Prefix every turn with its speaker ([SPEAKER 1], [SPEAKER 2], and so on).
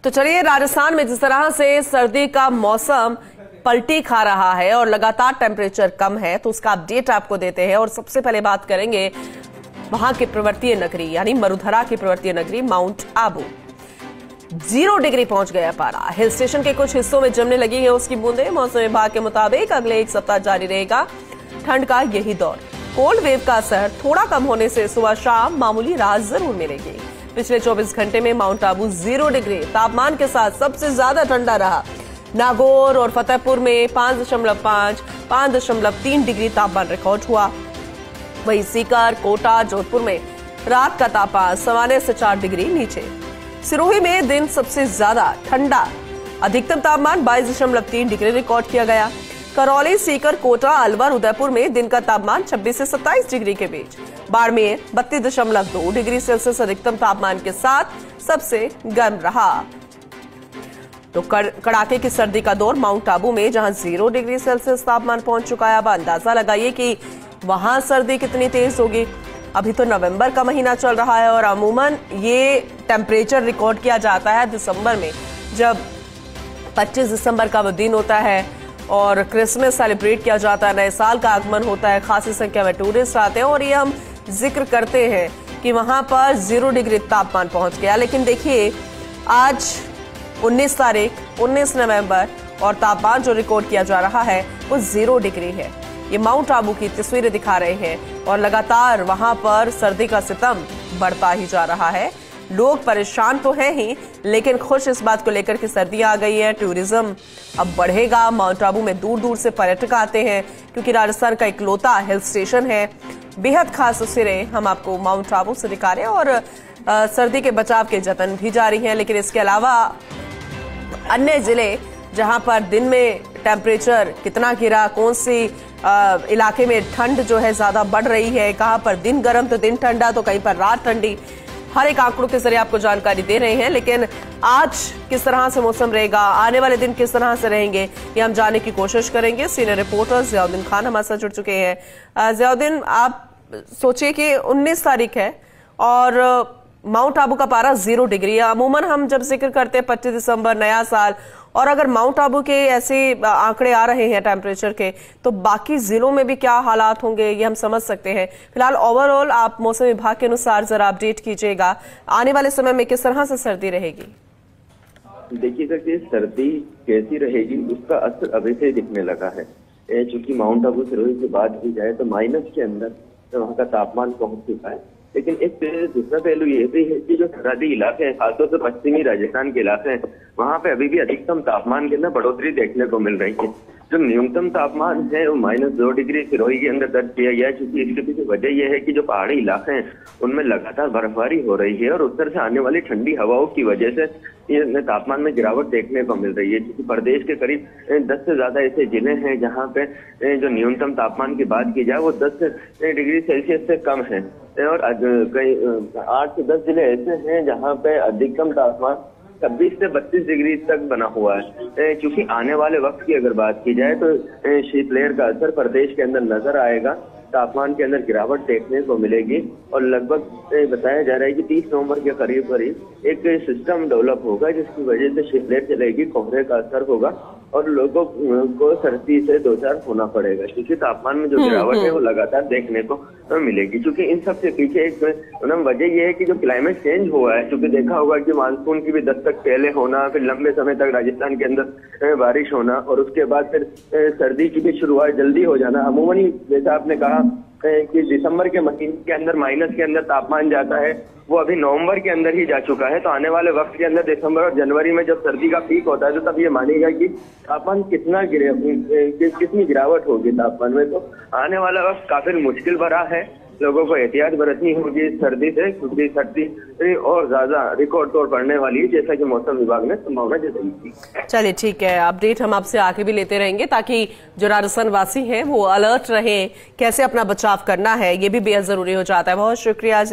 [SPEAKER 1] तो चलिए, राजस्थान में जिस तरह से सर्दी का मौसम पलटी खा रहा है और लगातार टेम्परेचर कम है, तो उसका अपडेट आपको देते हैं। और सबसे पहले बात करेंगे वहां की पर्वतीय नगरी यानी मरुधरा की पर्वतीय नगरी माउंट आबू। 0 डिग्री पहुंच गया पारा। हिल स्टेशन के कुछ हिस्सों में जमने लगी है उसकी बूंदें। मौसम विभाग के मुताबिक अगले 1 सप्ताह जारी रहेगा ठंड का यही दौर। कोल्ड वेव का असर थोड़ा कम होने से सुबह शाम मामूली राहत जरूर मिलेगी। पिछले 24 घंटे में माउंट आबू 0 डिग्री तापमान के साथ सबसे ज्यादा ठंडा रहा। नागौर और फतेहपुर में 5.5, 5.3 डिग्री तापमान रिकॉर्ड हुआ। वहीं सीकर, कोटा, जोधपुर में रात का तापमान सामान्य से 4 डिग्री नीचे। सिरोही में दिन सबसे ज्यादा ठंडा, अधिकतम तापमान 22.3 डिग्री रिकॉर्ड किया गया। करौली, सीकर, कोटा, अलवर, उदयपुर में दिन का तापमान 26 से 27 डिग्री के बीच। बाड़मेर 32.2 डिग्री सेल्सियस अधिकतम तापमान के साथ सबसे गर्म रहा। तो कड़ाके की सर्दी का दौर माउंट आबू में, जहां 0 डिग्री सेल्सियस तापमान पहुंच चुका है। अब अंदाजा लगाइए कि वहां सर्दी कितनी तेज होगी। अभी तो नवंबर का महीना चल रहा है और अमूमन ये टेम्परेचर रिकॉर्ड किया जाता है दिसंबर में, जब 25 दिसंबर का वो दिन होता है और क्रिसमस सेलिब्रेट किया जाता है, नए साल का आगमन होता है, खासी संख्या में टूरिस्ट आते हैं और ये हम जिक्र करते हैं कि वहां पर 0 डिग्री तापमान पहुंच गया। लेकिन देखिए, आज 19 तारीख, 19 नवंबर और तापमान जो रिकॉर्ड किया जा रहा है वो 0 डिग्री है। ये माउंट आबू की तस्वीरें दिखा रहे हैं और लगातार वहां पर सर्दी का सितम बढ़ता ही जा रहा है। लोग परेशान तो हैं ही, लेकिन खुश इस बात को लेकर कि सर्दी आ गई है, टूरिज्म अब बढ़ेगा। माउंट आबू में दूर दूर से पर्यटक आते हैं क्योंकि राजस्थान का इकलौता हिल स्टेशन है। बेहद खास तस्वीरें हम आपको माउंट आबू से दिखा रहे हैं और सर्दी के बचाव के जतन भी जारी हैं। लेकिन इसके अलावा अन्य जिले जहां पर दिन में टेम्परेचर कितना गिरा, कौन सी इलाके में ठंड जो है ज्यादा बढ़ रही है, कहां पर दिन गर्म तो दिन ठंडा, तो कहीं पर रात ठंडी, हर एक आंकड़ों के जरिए आपको जानकारी दे रहे हैं। लेकिन आज किस तरह से मौसम रहेगा, आने वाले दिन किस तरह से रहेंगे, ये हम जानने की कोशिश करेंगे। सीनियर रिपोर्टर जियाउद्दीन खान हमारे साथ जुड़ चुके हैं। जियाउद्दीन, आप सोचिए कि 19 तारीख है और माउंट आबू का पारा 0 डिग्री है। अमूमन हम जब जिक्र करते हैं 25 दिसंबर, नया साल, और अगर माउंट आबू के ऐसे आंकड़े आ रहे हैं टेम्परेचर के, तो बाकी जिलों में भी क्या हालात होंगे ये हम समझ सकते हैं। फिलहाल ओवरऑल आप मौसम विभाग के अनुसार जरा अपडेट कीजिएगा, आने वाले समय में किस तरह से सर्दी रहेगी?
[SPEAKER 2] देखिएगा कि सर्दी कैसी रहेगी उसका असर अभी से दिखने लगा है। चूंकि माउंट आबू सिरोही की बात की जाए तो माइनस के अंदर तो वहाँ का तापमान पहुंच चुका है। लेकिन एक दूसरा पहलू ये भी है कि जो सरहदी इलाके हैं, खासतौर से पश्चिमी राजस्थान के इलाके हैं, वहाँ पे अभी भी अधिकतम तापमान के अंदर बढ़ोतरी देखने को मिल रही है। जो न्यूनतम तापमान है वो -2 डिग्री सिरोही के अंदर दर्ज किया गया है। क्योंकि इसके पीछे वजह यह है कि जो पहाड़ी इलाके हैं उनमें लगातार बर्फबारी हो रही है और उत्तर से आने वाली ठंडी हवाओं की वजह से ये तापमान में गिरावट देखने को मिल रही है। क्योंकि प्रदेश के करीब 10 से ज्यादा ऐसे जिले हैं जहाँ पे जो न्यूनतम तापमान की बात की जाए वो 10 डिग्री सेल्सियस से कम है और कई 8 से 10 जिले ऐसे हैं जहाँ पे अधिकतम तापमान 26 से 32 डिग्री तक बना हुआ है। क्योंकि आने वाले वक्त की अगर बात की जाए तो शीतलहर का असर प्रदेश के अंदर नजर आएगा, तापमान के अंदर गिरावट देखने को मिलेगी और लगभग बताया जा रहा है कि 30 नवंबर के करीब करीब एक सिस्टम डेवलप होगा जिसकी वजह से शीतलहर चलेगी, कोहरे का असर होगा और लोगों को सर्दी से दो चार होना पड़ेगा। क्योंकि तापमान में जो गिरावट है वो लगातार देखने को मिलेगी। क्योंकि इन सब के पीछे एक वजह यह है कि जो क्लाइमेट चेंज हुआ है, क्योंकि देखा होगा कि मानसून की भी दस्तक पहले होना, फिर लंबे समय तक राजस्थान के अंदर बारिश होना और उसके बाद फिर सर्दी की भी शुरुआत जल्दी हो जाना। अमूमन ही जैसा आपने कहा कि दिसंबर के महीने के अंदर माइनस के अंदर तापमान जाता है, वो अभी नवंबर के अंदर ही जा चुका है। तो आने वाले वक्त के अंदर दिसंबर और जनवरी में जब सर्दी का पीक होता है तो तब ये मानेगा कि तापमान कितनी गिरावट होगी तापमान में। तो आने वाला वक्त काफी मुश्किल भरा है, लोगों को एहतियात बरतनी होगी सर्दी से, क्योंकि सर्दी और ज्यादा रिकॉर्ड तौर पड़ने वाली है जैसा कि मौसम विभाग ने संभावना जताई थी।
[SPEAKER 1] चलिए ठीक है, अपडेट हम आपसे आगे भी लेते रहेंगे ताकि जो राजस्थान वासी हैं वो अलर्ट रहे, कैसे अपना बचाव करना है ये भी बेहद जरूरी हो जाता है। बहुत शुक्रिया।